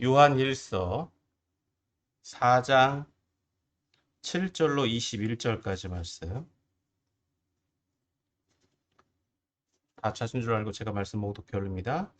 요한일서 4장 7절로 21절까지 말씀. 다 찾은 줄 알고 제가 말씀 모두 결입니다.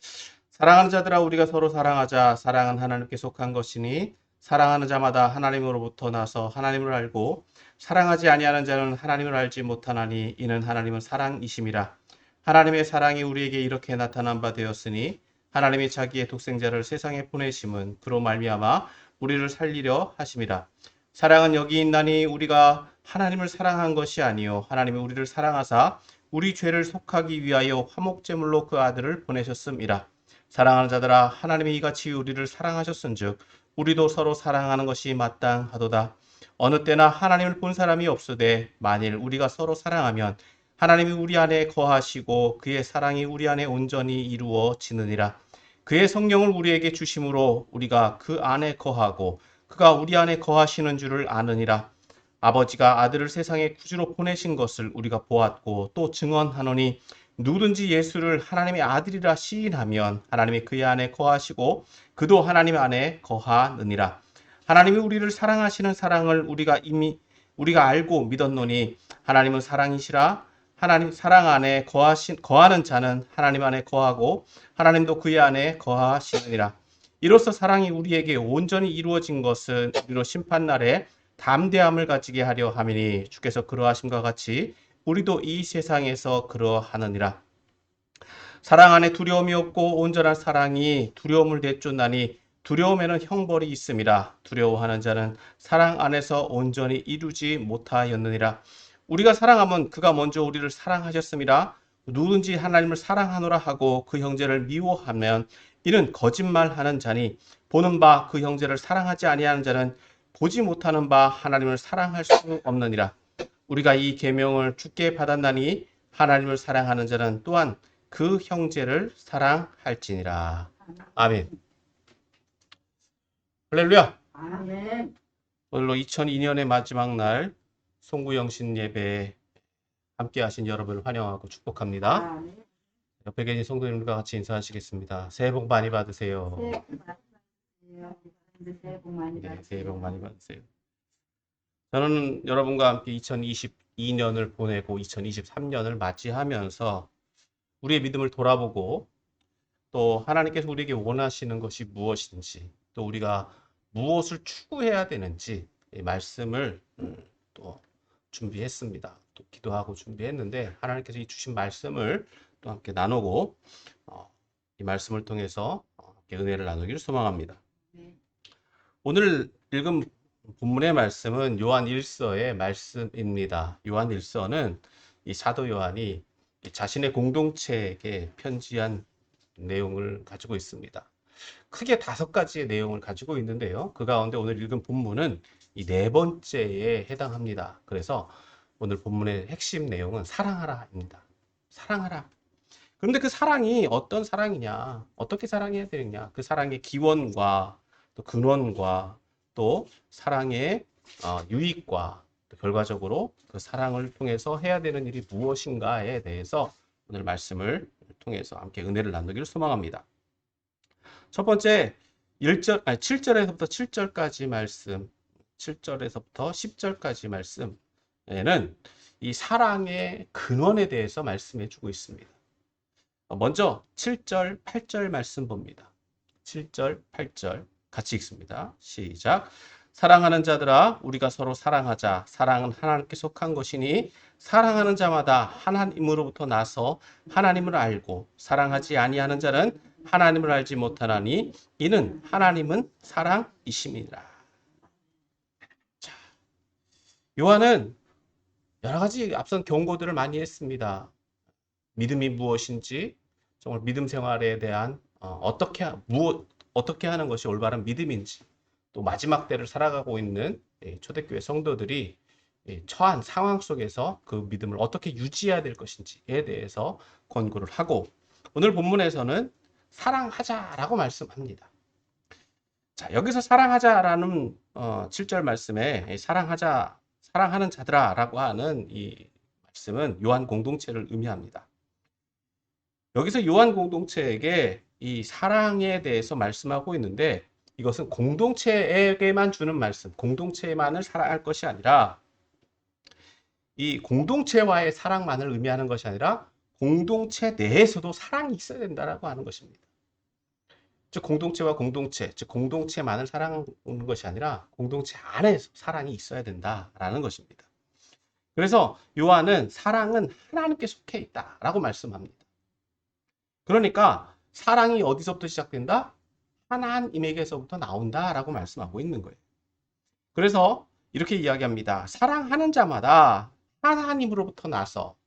사랑하는 자들아 우리가 서로 사랑하자. 사랑은 하나님께 속한 것이니 사랑하는 자마다 하나님으로부터 나서 하나님을 알고 사랑하지 아니하는 자는 하나님을 알지 못하나니 이는 하나님은 사랑이심이라. 하나님의 사랑이 우리에게 이렇게 나타난 바 되었으니 하나님이 자기의 독생자를 세상에 보내심은 그로 말미암아 우리를 살리려 하심이라. 사랑은 여기 있나니 우리가 하나님을 사랑한 것이 아니요 하나님이 우리를 사랑하사 우리 죄를 속하기 위하여 화목제물로 그 아들을 보내셨음이라. 사랑하는 자들아 하나님이 이같이 우리를 사랑하셨은즉 우리도 서로 사랑하는 것이 마땅하도다. 어느 때나 하나님을 본 사람이 없으되 만일 우리가 서로 사랑하면 하나님이 우리 안에 거하시고 그의 사랑이 우리 안에 온전히 이루어지느니라. 그의 성령을 우리에게 주심으로 우리가 그 안에 거하고 그가 우리 안에 거하시는 줄을 아느니라. 아버지가 아들을 세상에 구주로 보내신 것을 우리가 보았고 또 증언하노니 누구든지 예수를 하나님의 아들이라 시인하면 하나님이 그의 안에 거하시고 그도 하나님 안에 거하느니라. 하나님이 우리를 사랑하시는 사랑을 우리가 알고 믿었노니 하나님은 사랑이시라. 하나님 사랑 안에 거하는 자는 하나님 안에 거하고 하나님도 그의 안에 거하시느니라. 이로써 사랑이 우리에게 온전히 이루어진 것은 우리로 심판날에 담대함을 가지게 하려 함이니 주께서 그러하심과 같이 우리도 이 세상에서 그러하느니라. 사랑 안에 두려움이 없고 온전한 사랑이 두려움을 내쫓나니 두려움에는 형벌이 있음이라. 두려워하는 자는 사랑 안에서 온전히 이루지 못하였느니라. 우리가 사랑하면 그가 먼저 우리를 사랑하셨음이라. 누구든지 하나님을 사랑하노라 하고 그 형제를 미워하면 이는 거짓말하는 자니 보는 바 그 형제를 사랑하지 아니하는 자는 보지 못하는 바 하나님을 사랑할 수 없느니라. 우리가 이 계명을 주께 받았나니 하나님을 사랑하는 자는 또한 그 형제를 사랑할지니라. 아멘. 할렐루야. 아멘. 오늘로 2002년의 마지막 날 송구영신 예배에 함께 하신 여러분을 환영하고 축복합니다. 아멘. 옆에 계신 성도님들과 같이 인사하시겠습니다. 새해 복 많이 받으세요. 새해 복 많이 받으세요. 네, 새해 복 많이 받으세요. 저는 여러분과 함께 2022년을 보내고 2023년을 맞이하면서 우리의 믿음을 돌아보고 또 하나님께서 우리에게 원하시는 것이 무엇인지 또 우리가 무엇을 추구해야 되는지 이 말씀을 또 준비했습니다. 또 기도하고 준비했는데 하나님께서 이 주신 말씀을 또 함께 나누고 이 말씀을 통해서 함께 은혜를 나누기를 소망합니다. 네. 오늘 읽은 본문의 말씀은 요한 1서의 말씀입니다. 요한 1서는 이 사도 요한이 자신의 공동체에게 편지한 내용을 가지고 있습니다. 크게 5가지의 내용을 가지고 있는데요. 그 가운데 오늘 읽은 본문은 이 4번째에 해당합니다. 그래서 오늘 본문의 핵심 내용은 사랑하라입니다. 사랑하라. 그런데 그 사랑이 어떤 사랑이냐, 어떻게 사랑해야 되느냐, 그 사랑의 기원과 또 근원과 또 사랑의 유익과 또 결과적으로 그 사랑을 통해서 해야 되는 일이 무엇인가에 대해서 오늘 말씀을 통해서 함께 은혜를 나누기를 소망합니다. 첫 번째 7절에서부터 7절까지 말씀, 7절에서부터 10절까지 말씀에는 이 사랑의 근원에 대해서 말씀해 주고 있습니다. 먼저 7절, 8절 말씀 봅니다. 7절, 8절 같이 읽습니다. 시작. 사랑하는 자들아 우리가 서로 사랑하자. 사랑은 하나님께 속한 것이니 사랑하는 자마다 하나님으로부터 나서 하나님을 알고 사랑하지 아니하는 자는 하나님을 알지 못하나니 이는 하나님은 사랑이심이라. 자, 요한은 여러 가지 앞선 경고들을 많이 했습니다. 믿음이 무엇인지, 정말 믿음 생활에 대한 어떻게 하는 것이 올바른 믿음인지, 또 마지막 때를 살아가고 있는 초대교회 성도들이 처한 상황 속에서 그 믿음을 어떻게 유지해야 될 것인지에 대해서 권고를 하고, 오늘 본문에서는 사랑하자라고 말씀합니다. 자, 여기서 사랑하자라는 7절 말씀에 사랑하는 자들아라고 하는 이 말씀은 요한 공동체를 의미합니다. 여기서 요한 공동체에게 이 사랑에 대해서 말씀하고 있는데 이것은 공동체에게만 주는 말씀, 공동체만을 사랑할 것이 아니라 이 공동체와의 사랑만을 의미하는 것이 아니라 공동체 내에서도 사랑이 있어야 된다라고 하는 것입니다. 즉 공동체와 공동체, 즉 공동체만을 사랑하는 것이 아니라 공동체 안에서 사랑이 있어야 된다라는 것입니다. 그래서 요한은 사랑은 하나님께 속해 있다라고 말씀합니다. 그러니까 사랑이 어디서부터 시작된다? 하나님에게서부터 나온다라고 말씀하고 있는 거예요. 그래서 이렇게 이야기합니다. 사랑하는 자마다 하나님으로부터 나서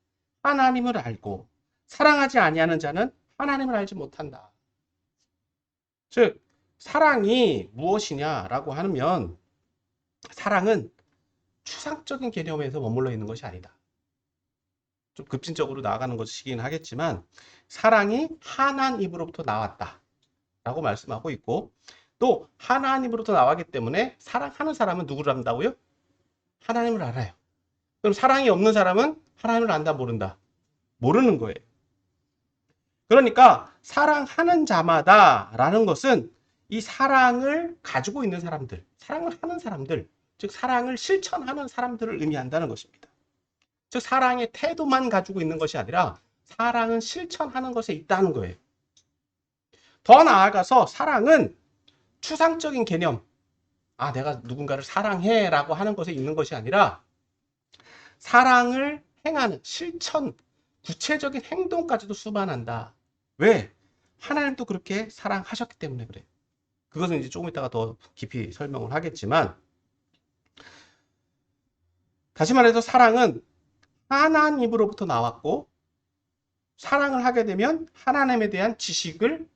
하나님을 알고 사랑하지 아니하는 자는 하나님을 알지 못한다. 즉 사랑이 무엇이냐라고 하면 사랑은 추상적인 개념에서 머물러 있는 것이 아니다. 좀 급진적으로 나아가는 것이긴 하겠지만 사랑이 하나님으로부터 나왔다 라고 말씀하고 있고, 또 하나님으로부터 나왔기 때문에 사랑하는 사람은 누구를 안다고요? 하나님을 알아요. 그럼 사랑이 없는 사람은 하나님을 안다, 모른다? 모르는 거예요. 그러니까 사랑하는 자마다 라는 것은 이 사랑을 가지고 있는 사람들, 사랑을 하는 사람들, 즉 사랑을 실천하는 사람들을 의미한다는 것입니다. 즉 사랑의 태도만 가지고 있는 것이 아니라 사랑은 실천하는 것에 있다는 거예요. 더 나아가서 사랑은 추상적인 개념, 내가 누군가를 사랑해 라고 하는 것에 있는 것이 아니라 사랑을 행하는 실천, 구체적인 행동까지도 수반한다. 왜? 하나님도 그렇게 사랑하셨기 때문에 그래요. 그것은 이제 조금 이따가 더 깊이 설명을 하겠지만, 다시 말해서 사랑은 하나님으로부터 나왔고, 사랑을 하게 되면 하나님에 대한 지식을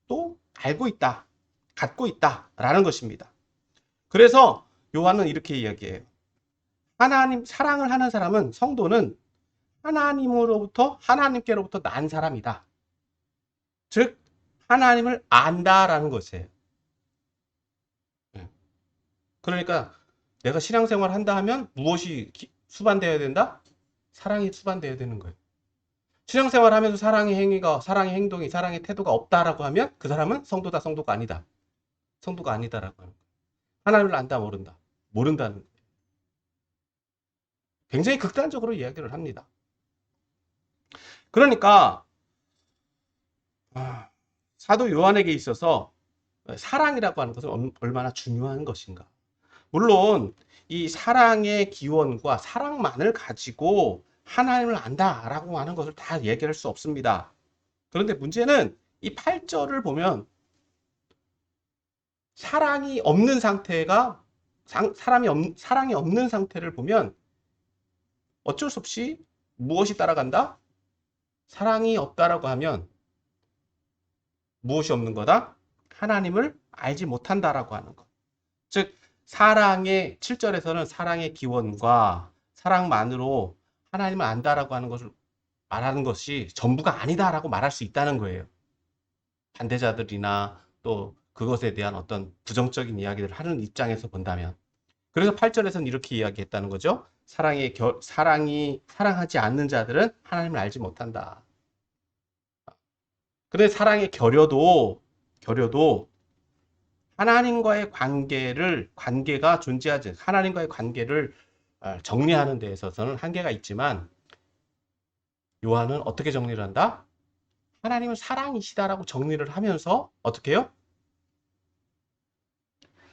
또 알고 있다, 갖고 있다라는 것입니다. 그래서 요한은 이렇게 이야기해요. 사랑을 하는 사람은, 성도는 하나님께로부터 난 사람이다. 즉 하나님을 안다라는 것이에요. 그러니까 내가 신앙생활 한다 하면 무엇이 수반되어야 된다? 사랑이 수반되어야 되는 거예요. 신앙생활 하면서 사랑의 행위가, 사랑의 행동이, 사랑의 태도가 없다라고 하면 그 사람은 성도다, 성도가 아니다. 성도가 아니다라고 하는 거예요. 하나님을 안다, 모른다. 모른다는 거예요. 굉장히 극단적으로 이야기를 합니다. 그러니까 사도 요한에게 있어서 사랑이라고 하는 것은 얼마나 중요한 것인가. 물론 이 사랑의 기원과 사랑만을 가지고 하나님을 안다라고 하는 것을 다 얘기할 수 없습니다. 그런데 문제는 이 8절을 보면 사랑이 없는 상태가, 사랑이 없는 상태를 보면 어쩔 수 없이 무엇이 따라간다? 사랑이 없다라고 하면 무엇이 없는 거다? 하나님을 알지 못한다라고 하는 것. 즉 사랑의 7절에서는 사랑의 기원과 사랑만으로 하나님을 안다라고 하는 것을 말하는 것이 전부가 아니다라고 말할 수 있다는 거예요. 반대자들이나 또 그것에 대한 어떤 부정적인 이야기를 하는 입장에서 본다면. 그래서 8절에서는 이렇게 이야기했다는 거죠. 사랑하지 않는 자들은 하나님을 알지 못한다. 그런데 사랑의 결여도 하나님과의 관계가 존재하지, 하나님과의 관계를 정리하는 데 있어서는 한계가 있지만, 요한은 어떻게 정리를 한다? 하나님은 사랑이시다라고 정리를 하면서 어떻게 해요?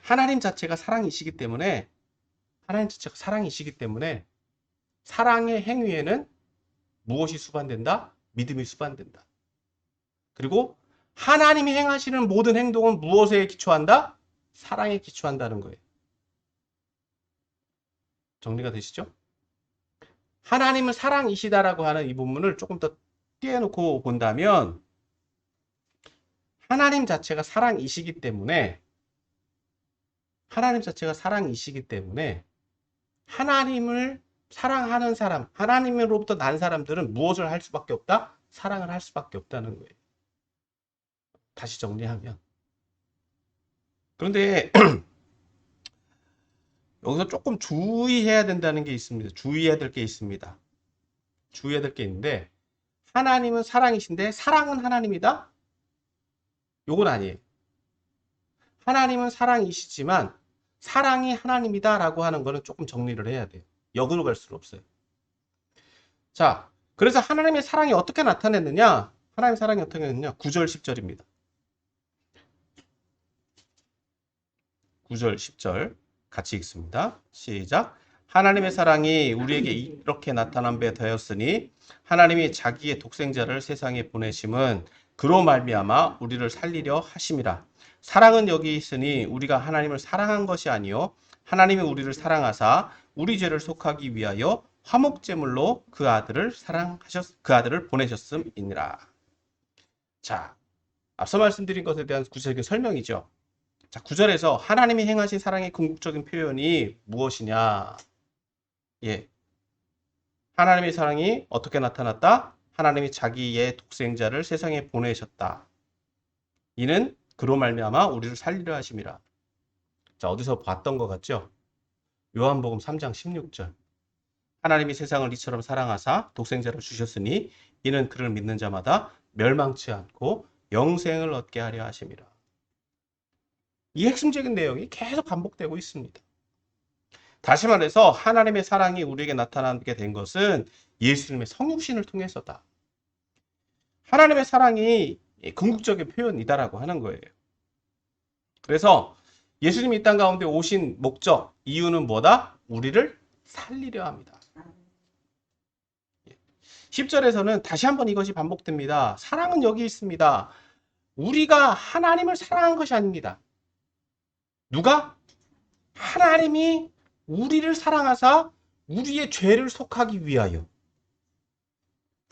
하나님 자체가 사랑이시기 때문에 사랑의 행위에는 무엇이 수반된다? 믿음이 수반된다. 그리고 하나님이 행하시는 모든 행동은 무엇에 기초한다? 사랑에 기초한다는 거예요. 정리가 되시죠? 하나님은 사랑이시다라고 하는 이 부분을 조금 더 떼어놓고 본다면, 하나님 자체가 사랑이시기 때문에 하나님을 사랑하는 사람, 하나님으로부터 난 사람들은 무엇을 할 수밖에 없다? 사랑을 할 수밖에 없다는 거예요. 다시 정리하면. 그런데 여기서 조금 주의해야 된다는 게 있습니다. 주의해야 될 게 있습니다. 주의해야 될 게 있는데, 하나님은 사랑이신데 사랑은 하나님이다? 요건 아니에요. 하나님은 사랑이시지만 사랑이 하나님이다라고 하는 거는 조금 정리를 해야 돼요. 역으로 갈 수는 없어요. 자, 그래서 하나님의 사랑이 어떻게 나타냈느냐? 하나님의 사랑이 어떻게 나타냈느냐? 9절, 10절입니다. 9절, 10절 같이 읽습니다. 시작. 하나님의 사랑이 우리에게 이렇게 나타난 바 되었으니 하나님이 자기의 독생자를 세상에 보내심은 그로 말미암아 우리를 살리려 하심이라. 사랑은 여기 있으니 우리가 하나님을 사랑한 것이 아니요 하나님이 우리를 사랑하사 우리 죄를 속하기 위하여 화목제물로 그 아들을 보내셨음이니라. 자, 앞서 말씀드린 것에 대한 구체적인 설명이죠. 자, 9절에서 하나님이 행하신 사랑의 궁극적인 표현이 무엇이냐? 예. 하나님의 사랑이 어떻게 나타났다? 하나님이 자기의 독생자를 세상에 보내셨다. 이는 그로 말미암아 우리를 살리려 하심이라. 자, 어디서 봤던 것 같죠? 요한복음 3장 16절. 하나님이 세상을 이처럼 사랑하사 독생자를 주셨으니 이는 그를 믿는 자마다 멸망치 않고 영생을 얻게 하려 하심이라. 이 핵심적인 내용이 계속 반복되고 있습니다. 다시 말해서 하나님의 사랑이 우리에게 나타나게 된 것은 예수님의 성육신을 통해서다. 하나님의 사랑이 궁극적인 표현이다라고 하는 거예요. 그래서 예수님이 이 땅 가운데 오신 목적, 이유는 뭐다? 우리를 살리려 합니다. 10절에서는 다시 한번 이것이 반복됩니다. 사랑은 여기 있습니다. 우리가 하나님을 사랑한 것이 아닙니다. 누가? 하나님이 우리를 사랑하사 우리의 죄를 속하기 위하여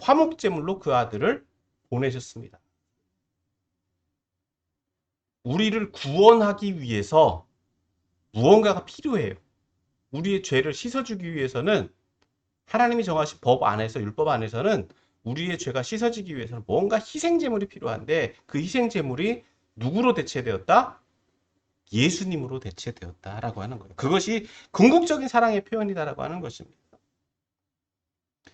화목제물로 그 아들을 보내셨습니다. 우리를 구원하기 위해서 무언가가 필요해요. 우리의 죄를 씻어주기 위해서는 하나님이 정하신 법 안에서, 율법 안에서는 우리의 죄가 씻어지기 위해서는 뭔가 희생제물이 필요한데 그 희생제물이 누구로 대체되었다? 예수님으로 대체되었다라고 하는 거예요. 그것이 궁극적인 사랑의 표현이다라고 하는 것입니다.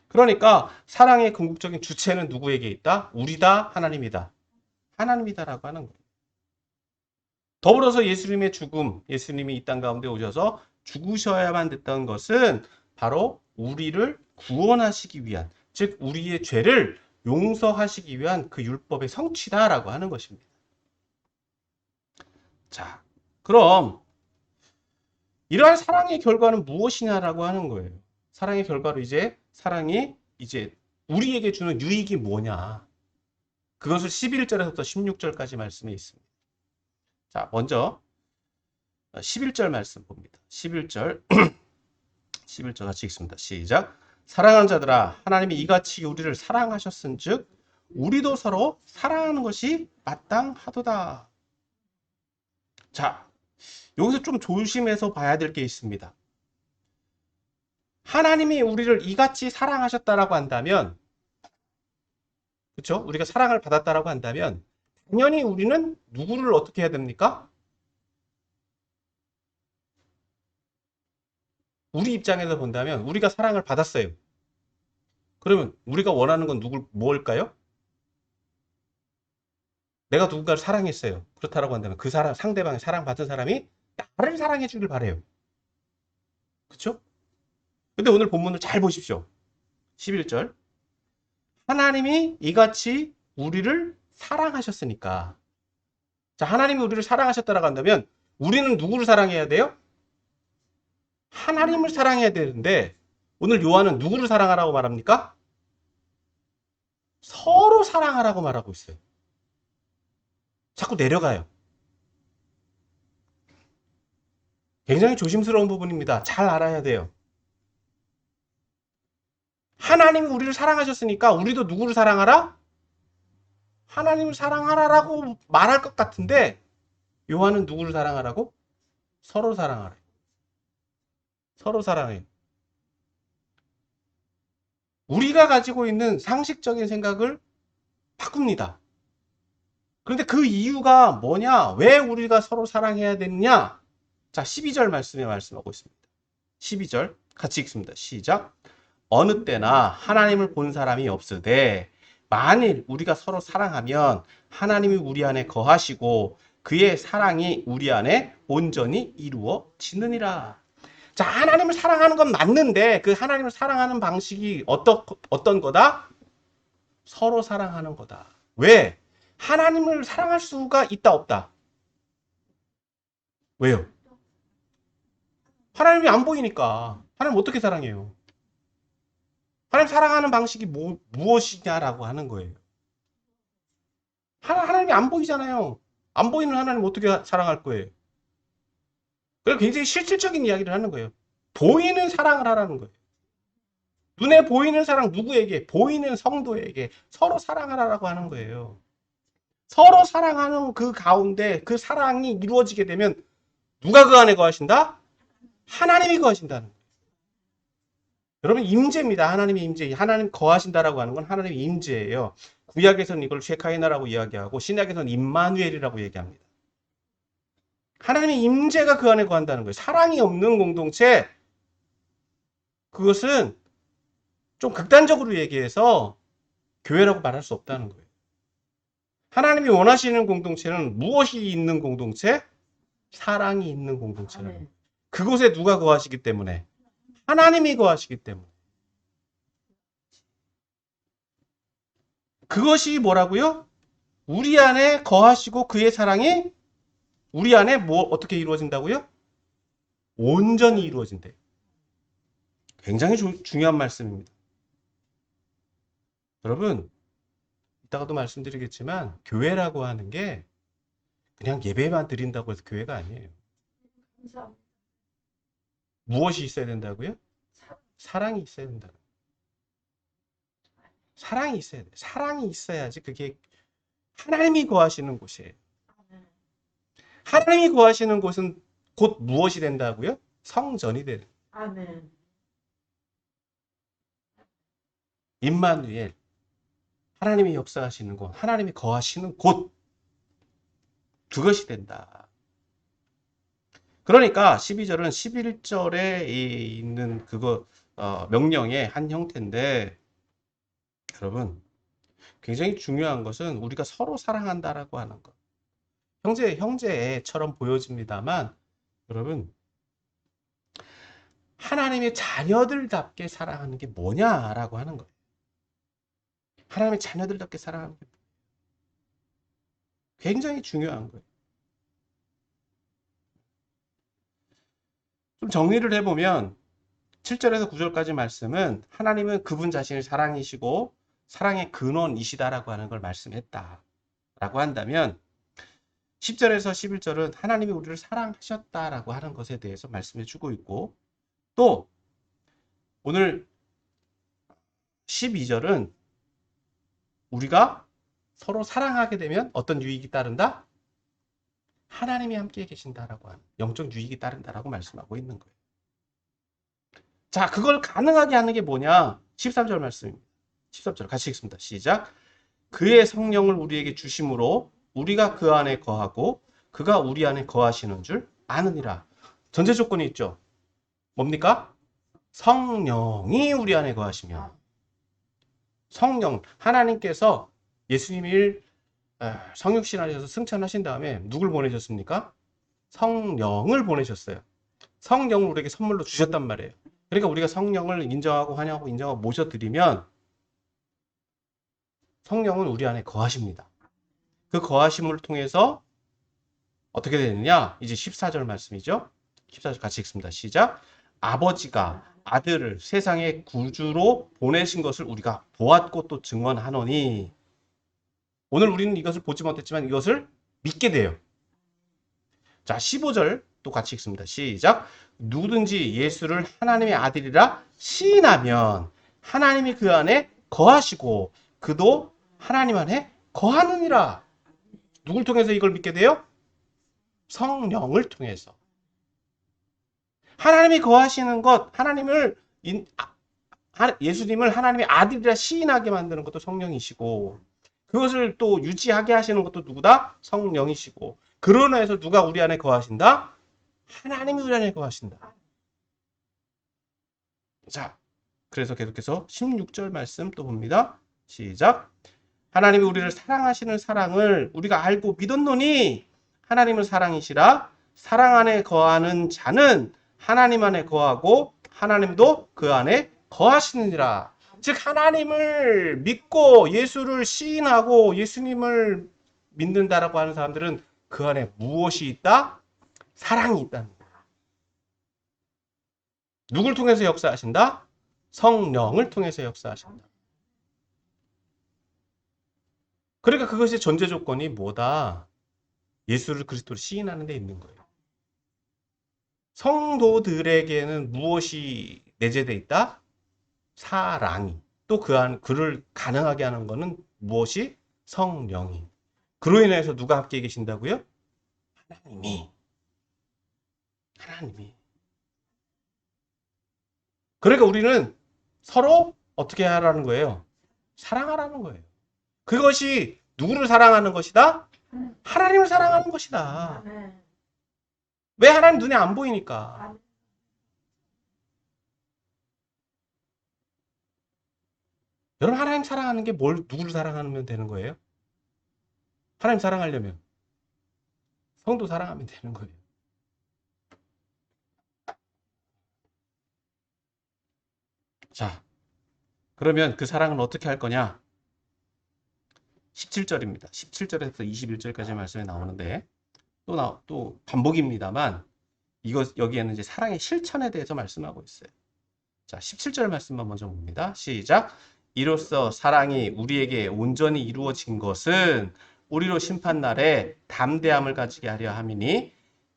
그러니까 사랑의 궁극적인 주체는 누구에게 있다? 우리다, 하나님이다. 하나님이다라고 하는 거예요. 더불어서 예수님의 죽음, 예수님이 이 땅 가운데 오셔서 죽으셔야만 됐던 것은 바로 우리를 구원하시기 위한, 즉 우리의 죄를 용서하시기 위한 그 율법의 성취다라고 하는 것입니다. 자, 그럼 이러한 사랑의 결과는 무엇이냐라고 하는 거예요. 사랑의 결과로 사랑이 우리에게 주는 유익이 뭐냐. 그것을 11절에서부터 16절까지 말씀에 있습니다. 자, 먼저 11절 말씀 봅니다. 11절 11절 같이 읽습니다. 시작. 사랑하는 자들아, 하나님이 이같이 우리를 사랑하셨은즉 우리도 서로 사랑하는 것이 마땅하도다. 자, 여기서 좀 조심해서 봐야 될 게 있습니다. 하나님이 우리를 이같이 사랑하셨다라고 한다면, 그렇죠? 우리가 사랑을 받았다라고 한다면 당연히 우리는 누구를 어떻게 해야 됩니까? 우리 입장에서 본다면 우리가 사랑을 받았어요. 그러면 우리가 원하는 건 뭘까요? 내가 누군가를 사랑했어요. 그렇다라고 한다면 그 상대방이 사랑받은 사람이 나를 사랑해 주길 바래요. 그렇죠? 근데 오늘 본문을 잘 보십시오. 11절. 하나님이 이같이 우리를 사랑하셨으니까. 자, 하나님이 우리를 사랑하셨다라고 한다면 우리는 누구를 사랑해야 돼요? 하나님을 사랑해야 되는데 오늘 요한은 누구를 사랑하라고 말합니까? 서로 사랑하라고 말하고 있어요. 자꾸 내려가요. 굉장히 조심스러운 부분입니다. 잘 알아야 돼요. 하나님이 우리를 사랑하셨으니까 우리도 누구를 사랑하라? 하나님을 사랑하라라고 말할 것 같은데 요한은 누구를 사랑하라고? 서로 사랑하래. 서로 사랑해. 우리가 가지고 있는 상식적인 생각을 바꿉니다. 그런데 그 이유가 뭐냐? 왜 우리가 서로 사랑해야 되느냐? 자, 12절 말씀에 말씀하고 있습니다. 12절 같이 읽습니다. 시작. 어느 때나 하나님을 본 사람이 없으되 만일 우리가 서로 사랑하면 하나님이 우리 안에 거하시고 그의 사랑이 우리 안에 온전히 이루어지느니라. 자, 하나님을 사랑하는 건 맞는데 그 하나님을 사랑하는 방식이 어떤 거다? 서로 사랑하는 거다. 왜? 하나님을 사랑할 수가 있다 없다? 왜요? 하나님이 안 보이니까. 하나님 어떻게 사랑해요? 하나님 사랑하는 방식이 무엇이냐라고 하는 거예요. 하나님이 안 보이잖아요. 안 보이는 하나님 어떻게 사랑할 거예요? 그래서 굉장히 실질적인 이야기를 하는 거예요. 보이는 사랑을 하라는 거예요. 눈에 보이는 사랑 누구에게? 보이는 성도에게 서로 사랑하라고 하는 거예요. 서로 사랑하는 그 가운데 그 사랑이 이루어지게 되면 누가 그 안에 거하신다? 하나님이 거하신다는 거예요. 여러분 임재입니다. 하나님의 임재. 하나님 거하신다라고 하는 건 하나님의 임재예요. 구약에서는 이걸 쉐카이나라고 이야기하고 신약에서는 임마누엘이라고 얘기합니다. 하나님의 임재가 그 안에 거한다는 거예요. 사랑이 없는 공동체, 그것은 좀 극단적으로 얘기해서 교회라고 말할 수 없다는 거예요. 하나님이 원하시는 공동체는 무엇이 있는 공동체? 사랑이 있는 공동체라는 거예요. 그곳에 누가 거하시기 때문에? 하나님이 거하시기 때문에. 그것이 뭐라고요? 우리 안에 거하시고 그의 사랑이 우리 안에 어떻게 이루어진다고요? 온전히 이루어진대요. 굉장히 중요한 말씀입니다. 여러분, 이따가도 말씀드리겠지만 교회라고 하는 게 그냥 예배만 드린다고 해서 교회가 아니에요. 무엇이 있어야 된다고요? 사랑이 있어야 된다. 사랑이 있어야 돼. 사랑이 있어야지 그게 하나님이 거하시는 곳이에요. 하나님이 거하시는 곳은 곧 무엇이 된다고요? 성전이 되는. 아멘. 임마누엘. 하나님이 역사하시는 곳, 하나님이 거하시는 곳. 그것이 된다. 그러니까 12절은 11절에 있는 그거 명령의 한 형태인데 여러분 굉장히 중요한 것은 우리가 서로 사랑한다라고 하는 것. 형제처럼 보여집니다만 여러분 하나님의 자녀들답게 사랑하는 게 뭐냐라고 하는 거예요. 하나님의 자녀들답게 사랑하는 게 굉장히 중요한 거예요. 좀 정리를 해보면 7절에서 9절까지 말씀은 하나님은 그분 자신을 사랑이시고 사랑의 근원이시다라고 하는 걸 말씀했다라고 한다면 10절에서 11절은 하나님이 우리를 사랑하셨다라고 하는 것에 대해서 말씀해 주고 있고 또 오늘 12절은 우리가 서로 사랑하게 되면 어떤 유익이 따른다? 하나님이 함께 계신다라고 하는 영적 유익이 따른다라고 말씀하고 있는 거예요. 자, 그걸 가능하게 하는 게 뭐냐? 13절 말씀입니다. 13절 같이 읽습니다. 시작. 그의 성령을 우리에게 주심으로 우리가 그 안에 거하고 그가 우리 안에 거하시는 줄 아느니라. 전제 조건이 있죠. 뭡니까? 성령이 우리 안에 거하시면 성령, 하나님께서 예수님을 성육신하셔서 승천하신 다음에 누굴 보내셨습니까? 성령을 보내셨어요. 성령을 우리에게 선물로 주셨단 말이에요. 그러니까 우리가 성령을 인정하고 환영하고 인정하고 모셔드리면 성령은 우리 안에 거하십니다. 그 거하심을 통해서 어떻게 되느냐? 이제 14절 말씀이죠. 14절 같이 읽습니다. 시작. 아버지가 아들을 세상의 구주로 보내신 것을 우리가 보았고 또 증언하노니 오늘 우리는 이것을 보지 못했지만 이것을 믿게 돼요. 자, 15절 또 같이 읽습니다. 시작. 누구든지 예수를 하나님의 아들이라 시인하면 하나님이 그 안에 거하시고 그도 하나님 안에 거하느니라. 누굴 통해서 이걸 믿게 돼요? 성령을 통해서. 하나님이 거하시는 것, 예수님을 하나님의 아들이라 시인하게 만드는 것도 성령이시고 그것을 또 유지하게 하시는 것도 누구다? 성령이시고 그러나 해서 누가 우리 안에 거하신다? 하나님이 우리 안에 거하신다. 자, 그래서 계속해서 16절 말씀 또 봅니다. 시작. 하나님이 우리를 사랑하시는 사랑을 우리가 알고 믿었노니 하나님은 사랑이시라. 사랑 안에 거하는 자는 하나님 안에 거하고 하나님도 그 안에 거하시느니라. 즉 하나님을 믿고 예수를 시인하고 예수님을 믿는다라고 하는 사람들은 그 안에 무엇이 있다? 사랑이 있다는 거예요. 누굴 통해서 역사하신다? 성령을 통해서 역사하신다. 그러니까 그것이 전제 조건이 뭐다? 예수를 그리스도로 시인하는 데 있는 거예요. 성도들에게는 무엇이 내재되어 있다? 사랑이. 또 그를 가능하게 하는 것은 무엇이? 성령이. 그로 인해서 누가 함께 계신다고요? 하나님이. 그러니까 우리는 서로 어떻게 하라는 거예요? 사랑하라는 거예요. 그것이 누구를 사랑하는 것이다? 하나님을 사랑하는 것이다. 아멘. 왜? 하나님 눈에 안 보이니까. 여러분 하나님 사랑하는 게 누구를 사랑하면 되는 거예요? 하나님 사랑하려면 성도 사랑하면 되는 거예요. 자, 그러면 그 사랑은 어떻게 할 거냐? 17절입니다. 17절에서 21절까지 말씀이 나오는데 또 반복입니다만 여기에는 이제 사랑의 실천에 대해서 말씀하고 있어요. 자, 17절 말씀만 먼저 봅니다. 시작. 이로써 사랑이 우리에게 온전히 이루어진 것은 우리로 심판날에 담대함을 가지게 하려 함이니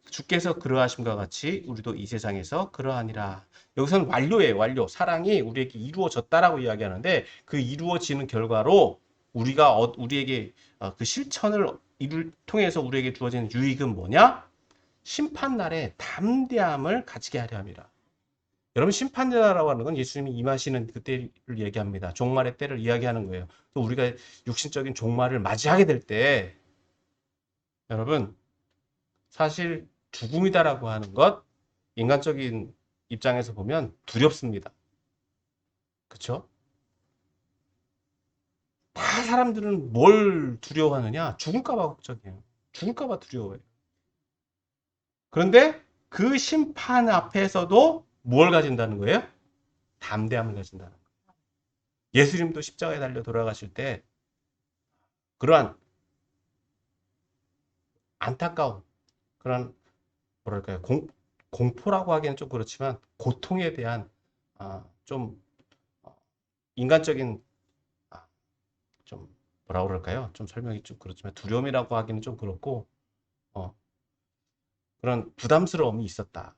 주께서 그러하심과 같이 우리도 이 세상에서 그러하니라. 여기서는 완료예요. 완료. 사랑이 우리에게 이루어졌다라고 이야기하는데 그 이루어지는 결과로 우리에게 그 실천을 통해서 우리에게 주어지는 유익은 뭐냐? 심판날에 담대함을 가지게 하려 함이라. 여러분 심판대라고 하는 건 예수님이 임하시는 그때를 얘기합니다. 종말의 때를 이야기하는 거예요. 또 우리가 육신적인 종말을 맞이하게 될 때 여러분 사실 죽음이다라고 하는 것 인간적인 입장에서 보면 두렵습니다. 그렇죠? 다 사람들은 뭘 두려워하느냐? 죽을까 봐 걱정해요. 죽을까 봐 두려워해요. 그런데 그 심판 앞에서도 뭘 가진다는 거예요? 담대함을 가진다는 거예요. 예수님도 십자가에 달려 돌아가실 때 그러한 안타까운 그런 뭐랄까요? 공포라고 하기는 좀 그렇지만 고통에 대한 좀 인간적인 좀 뭐라 그럴까요? 좀 설명이 좀 그렇지만 두려움이라고 하기는 좀 그렇고 그런 부담스러움이 있었다.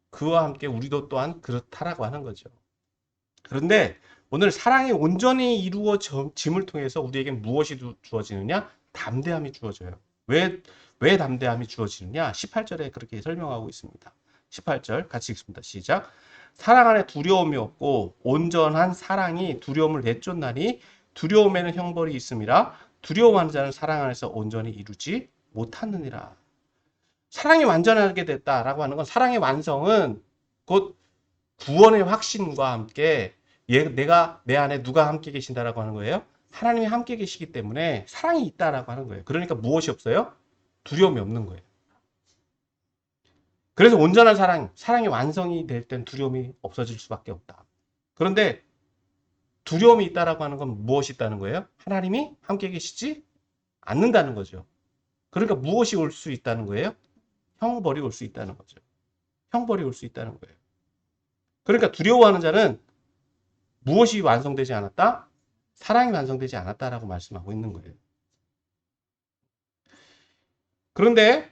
그와 함께 우리도 또한 그렇다라고 하는 거죠. 그런데 오늘 사랑이 온전히 이루어짐을 통해서 우리에게 무엇이 주어지느냐? 담대함이 주어져요. 왜 담대함이 주어지느냐? 18절에 그렇게 설명하고 있습니다. 18절 같이 읽습니다. 시작. 사랑 안에 두려움이 없고 온전한 사랑이 두려움을 내쫓나니 두려움에는 형벌이 있음이라 두려워하는 자는 사랑 안에서 온전히 이루지 못하느니라. 사랑이 완전하게 됐다라고 하는 건 사랑의 완성은 곧 구원의 확신과 함께 내가 내 안에 누가 함께 계신다라고 하는 거예요? 하나님이 함께 계시기 때문에 사랑이 있다라고 하는 거예요. 그러니까 무엇이 없어요? 두려움이 없는 거예요. 그래서 온전한 사랑이 완성이 될 땐 두려움이 없어질 수밖에 없다. 그런데 두려움이 있다라고 하는 건 무엇이 있다는 거예요? 하나님이 함께 계시지 않는다는 거죠. 그러니까 무엇이 올 수 있다는 거예요? 형벌이 올 수 있다는 거죠. 형벌이 올 수 있다는 거예요. 그러니까 두려워하는 자는 무엇이 완성되지 않았다? 사랑이 완성되지 않았다라고 말씀하고 있는 거예요. 그런데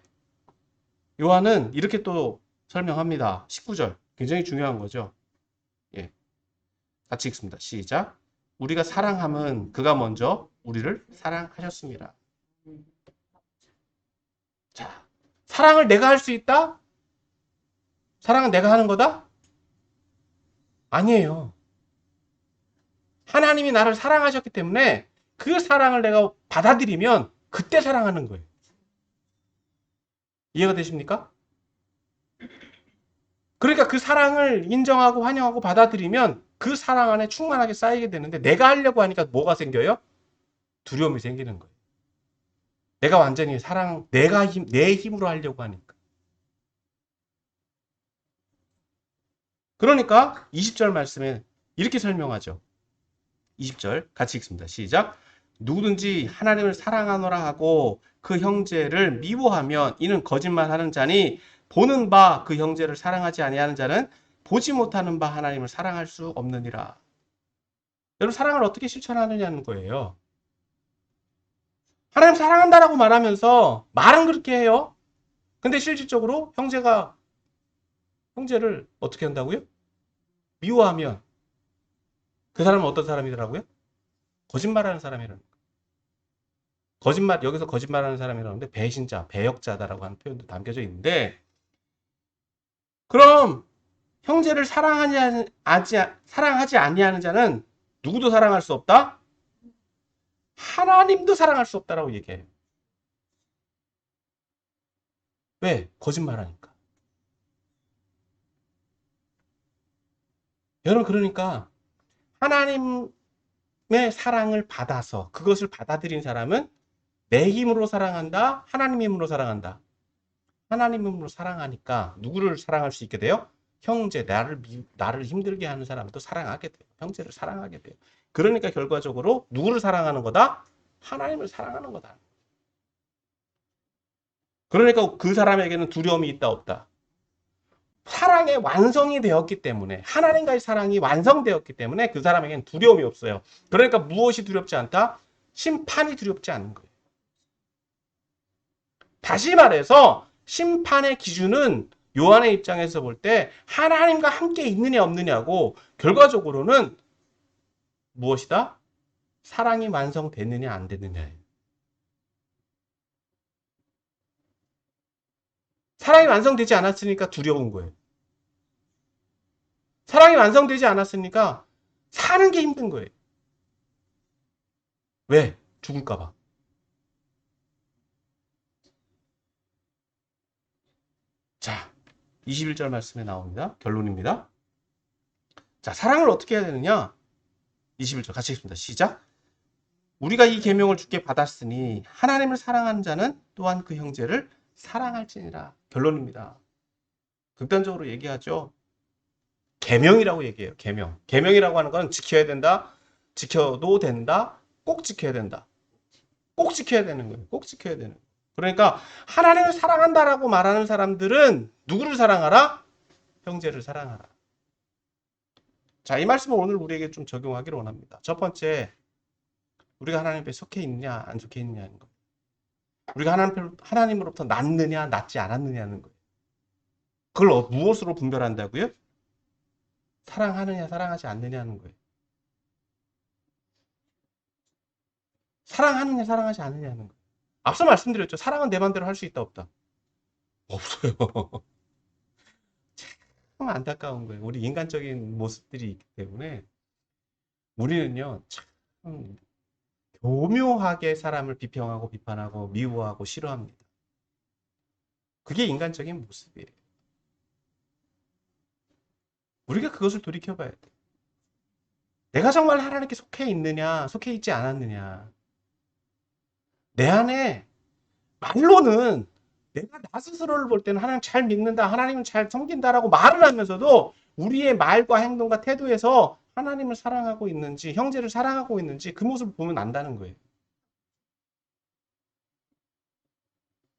요한은 이렇게 또 설명합니다. 19절. 굉장히 중요한 거죠. 예. 같이 읽습니다. 시작. 우리가 사랑함은 그가 먼저 우리를 사랑하셨습니다. 자, 사랑을 내가 할 수 있다? 사랑은 내가 하는 거다? 아니에요. 하나님이 나를 사랑하셨기 때문에 그 사랑을 내가 받아들이면 그때 사랑하는 거예요. 이해가 되십니까? 그러니까 그 사랑을 인정하고 환영하고 받아들이면 그 사랑 안에 충만하게 쌓이게 되는데 내가 하려고 하니까 뭐가 생겨요? 두려움이 생기는 거예요. 내가 완전히 내 힘으로 하려고 하니까. 그러니까 20절 말씀에 이렇게 설명하죠. 20절 같이 읽습니다. 시작. 누구든지 하나님을 사랑하노라 하고 그 형제를 미워하면 이는 거짓말하는 자니 보는 바 그 형제를 사랑하지 아니하는 자는 보지 못하는 바 하나님을 사랑할 수 없느니라. 여러분 사랑을 어떻게 실천하느냐는 거예요. 하나님 사랑한다라고 말하면서 말은 그렇게 해요. 근데 실질적으로 형제를 어떻게 한다고요? 미워하면 그 사람은 어떤 사람이더라고요? 거짓말하는 사람이라는 거예요. 여기서 거짓말하는 사람이라는데 배신자, 배역자다라고 하는 표현도 담겨져 있는데 그럼 형제를 사랑하지 아니하는 자는 누구도 사랑할 수 없다? 하나님도 사랑할 수 없다라고 얘기해요. 왜? 거짓말하니까. 여러분 그러니까 하나님의 사랑을 받아서 그것을 받아들인 사람은 내 힘으로 사랑한다? 하나님 힘으로 사랑한다? 하나님 힘으로 사랑하니까 누구를 사랑할 수 있게 돼요? 형제, 나를 힘들게 하는 사람도 사랑하게 돼요. 형제를 사랑하게 돼요. 그러니까 결과적으로 누구를 사랑하는 거다? 하나님을 사랑하는 거다. 그러니까 그 사람에게는 두려움이 있다 없다. 사랑의 완성이 되었기 때문에 하나님과의 사랑이 완성되었기 때문에 그 사람에게는 두려움이 없어요. 그러니까 무엇이 두렵지 않다? 심판이 두렵지 않은 거예요. 다시 말해서 심판의 기준은 요한의 입장에서 볼 때 하나님과 함께 있느냐 없느냐고 결과적으로는 무엇이다? 사랑이 완성됐느냐 안 됐느냐예요. 사랑이 완성되지 않았으니까 두려운 거예요. 사랑이 완성되지 않았으니까 사는 게 힘든 거예요. 왜? 죽을까 봐. 자, 21절 말씀에 나옵니다. 결론입니다. 자, 사랑을 어떻게 해야 되느냐? 21절 같이 읽습니다. 시작. 우리가 이 계명을 주께 받았으니 하나님을 사랑하는 자는 또한 그 형제를 사랑할지니라. 결론입니다. 극단적으로 얘기하죠. 계명이라고 얘기해요. 계명. 계명이라고 하는 건 지켜야 된다. 지켜도 된다. 꼭 지켜야 된다. 꼭 지켜야 되는 거예요. 꼭 지켜야 되는 거예요. 그러니까 하나님을 사랑한다라고 말하는 사람들은 누구를 사랑하라? 형제를 사랑하라. 자, 이 말씀을 오늘 우리에게 좀 적용하기를 원합니다. 첫 번째, 우리가 하나님 앞에 속해 있느냐 안 속해 있느냐는 거. 우리가 하나님으로부터 낫느냐 낫지 않았느냐는 거예요. 그걸 무엇으로 분별한다고요? 사랑하느냐 사랑하지 않느냐는 거예요. 사랑하느냐 사랑하지 않느냐는 거예요. 앞서 말씀드렸죠. 사랑은 내 맘대로 할 수 있다 없다? 없어요. 참 안타까운 거예요. 우리 인간적인 모습들이 있기 때문에 우리는요. 참 교묘하게 사람을 비평하고 비판하고 미워하고 싫어합니다. 그게 인간적인 모습이에요. 우리가 그것을 돌이켜봐야 돼. 내가 정말 하나님께 속해 있느냐, 속해 있지 않았느냐. 내 안에 말로는 내가 나 스스로를 볼 때는 하나님 잘 믿는다, 하나님은 잘 섬긴다라고 말을 하면서도 우리의 말과 행동과 태도에서 하나님을 사랑하고 있는지, 형제를 사랑하고 있는지 그 모습을 보면 안다는 거예요.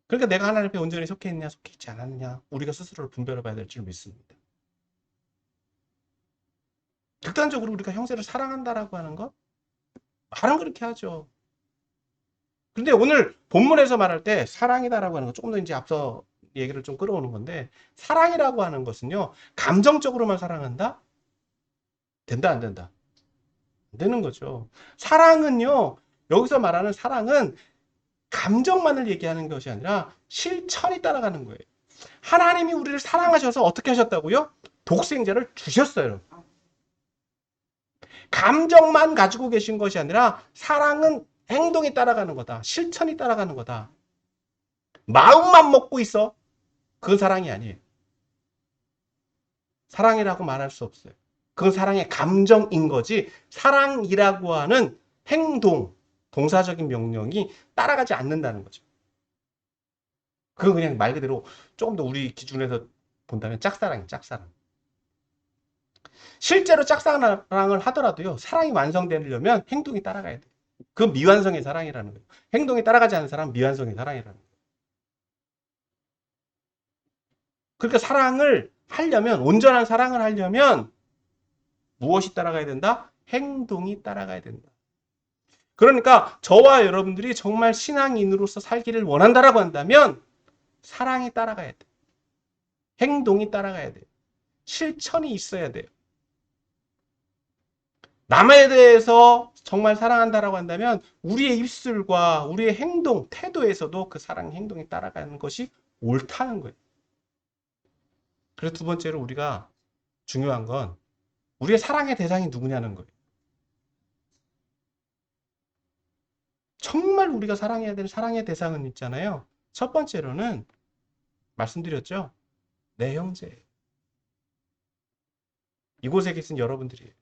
그러니까 내가 하나님 앞에 온전히 속해 있느냐, 속해 있지 않았느냐, 우리가 스스로를 분별해 봐야 될 줄 믿습니다. 극단적으로 우리가 형제를 사랑한다라고 하는 것? 말은 그렇게 하죠. 근데 오늘 본문에서 말할 때 사랑이다라고 하는 거 조금 더 이제 앞서 얘기를 좀 끌어오는 건데 사랑이라고 하는 것은요. 감정적으로만 사랑한다? 된다 안 된다? 안 되는 거죠. 사랑은요. 여기서 말하는 사랑은 감정만을 얘기하는 것이 아니라 실천이 따라가는 거예요. 하나님이 우리를 사랑하셔서 어떻게 하셨다고요? 독생자를 주셨어요. 감정만 가지고 계신 것이 아니라 사랑은 행동이 따라가는 거다. 실천이 따라가는 거다. 마음만 먹고 있어. 그건 사랑이 아니에요. 사랑이라고 말할 수 없어요. 그건 사랑의 감정인 거지. 사랑이라고 하는 행동, 동사적인 명령이 따라가지 않는다는 거죠. 그건 그냥 말 그대로 조금 더 우리 기준에서 본다면 짝사랑이에요. 짝사랑. 실제로 짝사랑을 하더라도요. 사랑이 완성되려면 행동이 따라가야 돼요. 그건 미완성의 사랑이라는 거예요. 행동이 따라가지 않는 사람은 미완성의 사랑이라는 거예요. 그러니까 사랑을 하려면 온전한 사랑을 하려면 무엇이 따라가야 된다? 행동이 따라가야 된다. 그러니까 저와 여러분들이 정말 신앙인으로서 살기를 원한다라고 한다면 사랑이 따라가야 돼. 행동이 따라가야 돼. 실천이 있어야 돼요. 남에 대해서 정말 사랑한다라고 한다면 우리의 입술과 우리의 행동, 태도에서도 그 사랑 행동이 따라가는 것이 옳다는 거예요. 그래서 두 번째로 우리가 중요한 건 우리의 사랑의 대상이 누구냐는 거예요. 정말 우리가 사랑해야 될 사랑의 대상은 있잖아요. 첫 번째로는 말씀드렸죠. 내 형제예요. 이곳에 계신 여러분들이에요.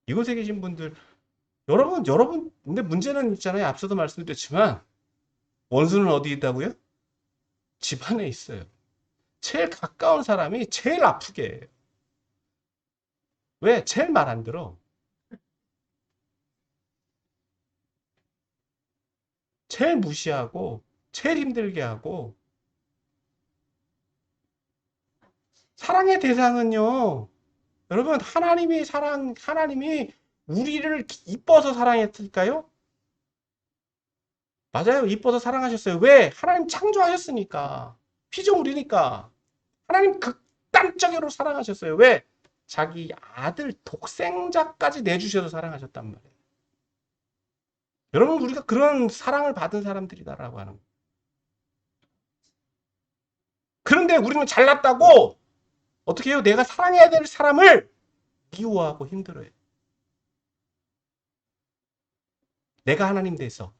이곳에 계신 분들, 여러분, 근데 문제는 있잖아요. 앞서도 말씀드렸지만, 원수는 어디 있다고요? 집 안에 있어요. 제일 가까운 사람이 제일 아프게 해요. 왜? 제일 말 안 들어. 제일 무시하고, 제일 힘들게 하고, 사랑의 대상은요, 여러분, 하나님이 우리를 이뻐서 사랑했을까요? 맞아요. 이뻐서 사랑하셨어요. 왜? 하나님 창조하셨으니까. 피조물이니까. 하나님 극단적으로 사랑하셨어요. 왜? 자기 아들 독생자까지 내주셔서 사랑하셨단 말이에요. 여러분, 우리가 그런 사랑을 받은 사람들이다라고 하는 거예요. 그런데 우리는 잘났다고 어떻게 해요? 내가 사랑해야 될 사람을 미워하고 힘들어요. 내가 하나님 돼서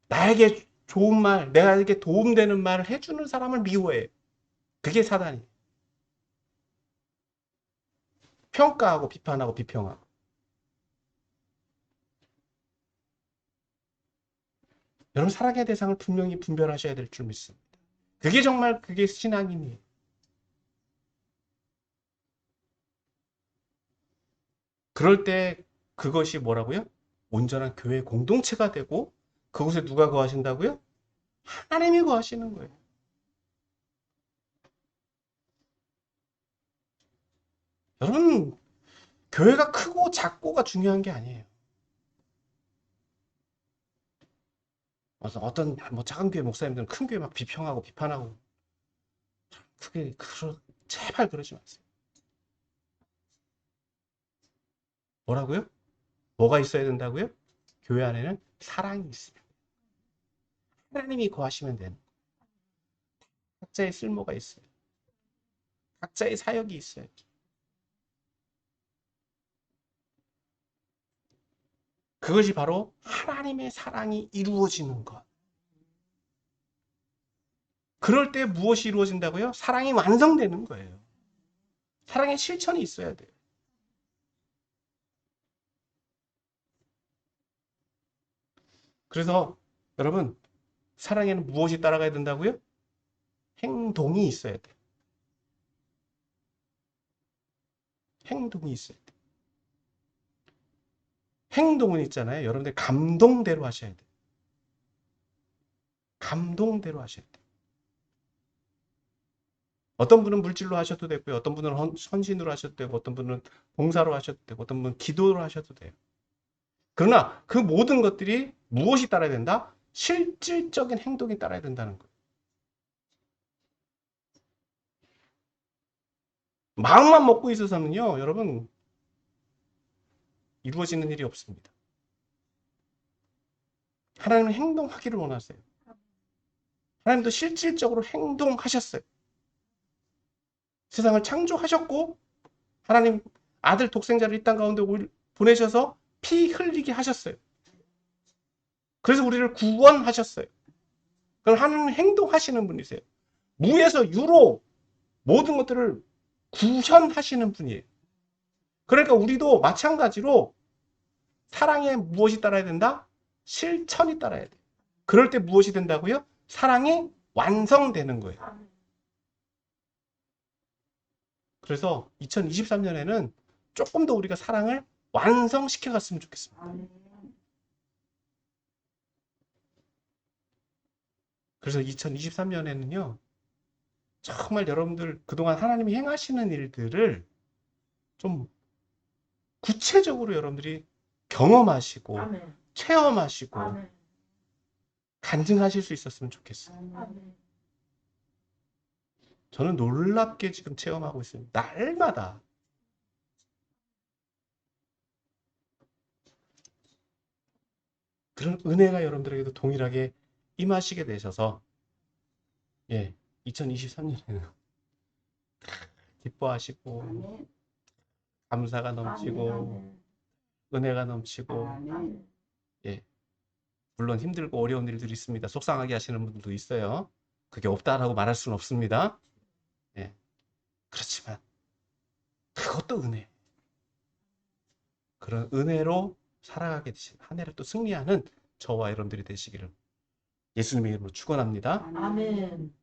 나에게 좋은 말, 내가 도움되는 말을 해주는 사람을 미워해요. 그게 사단이에요. 평가하고 비판하고 비평하고. 여러분 사랑의 대상을 분명히 분별하셔야 될 줄 믿습니다. 그게 신앙인이에요. 그럴 때 그것이 뭐라고요? 온전한 교회 공동체가 되고 그곳에 누가 거하신다고요? 하나님이 거하시는 거예요. 여러분 교회가 크고 작고가 중요한 게 아니에요. 어떤 뭐 작은 교회 목사님들은 큰 교회 막 비평하고 비판하고 그게 제발 그러지 마세요. 뭐라고요? 뭐가 있어야 된다고요? 교회 안에는 사랑이 있어요. 하나님이 거하시면 되는. 각자의 쓸모가 있어요. 각자의 사역이 있어요. 그것이 바로 하나님의 사랑이 이루어지는 것. 그럴 때 무엇이 이루어진다고요? 사랑이 완성되는 거예요. 사랑의 실천이 있어야 돼요. 그래서 여러분 사랑에는 무엇이 따라가야 된다고요? 행동이 있어야 돼요. 행동이 있어야 돼요. 행동은 있잖아요. 여러분들 감동대로 하셔야 돼요. 감동대로 하셔야 돼요. 어떤 분은 물질로 하셔도 되고요. 어떤 분은 헌신으로 하셔도 되고 어떤 분은 봉사로 하셔도 되고 어떤 분은 기도로 하셔도 돼요. 그러나 그 모든 것들이 무엇이 따라야 된다? 실질적인 행동이 따라야 된다는 거예요. 마음만 먹고 있어서는요. 여러분 이루어지는 일이 없습니다. 하나님은 행동하기를 원하세요. 하나님도 실질적으로 행동하셨어요. 세상을 창조하셨고 하나님 아들 독생자를 이 땅 가운데 보내셔서 피 흘리게 하셨어요. 그래서 우리를 구원하셨어요. 그럼 하나님 행동하시는 분이세요. 무에서 유로 모든 것들을 구현하시는 분이에요. 그러니까 우리도 마찬가지로 사랑에 무엇이 따라야 된다? 실천이 따라야 돼. 그럴 때 무엇이 된다고요? 사랑이 완성되는 거예요. 아멘. 그래서 2023년에는 조금 더 우리가 사랑을 완성시켜 갔으면 좋겠습니다. 아멘. 그래서 2023년에는요, 정말 여러분들 그동안 하나님이 행하시는 일들을 좀 구체적으로 여러분들이 경험하시고, 아멘. 체험하시고, 아멘. 간증하실 수 있었으면 좋겠어요. 아멘. 저는 놀랍게 지금 체험하고 있습니다. 날마다. 그런 은혜가 여러분들에게도 동일하게 임하시게 되셔서, 예, 2023년에는 기뻐하시고, 아멘. 감사가 넘치고, 아멘. 은혜가 넘치고, 아멘. 예, 물론 힘들고 어려운 일들이 있습니다. 속상하게 하시는 분들도 있어요. 그게 없다라고 말할 수는 없습니다. 예, 그렇지만 그것도 은혜. 그런 은혜로 살아가게 되신 한 해를 또 승리하는 저와 여러분들이 되시기를 예수님의 이름으로 축원합니다. 아멘.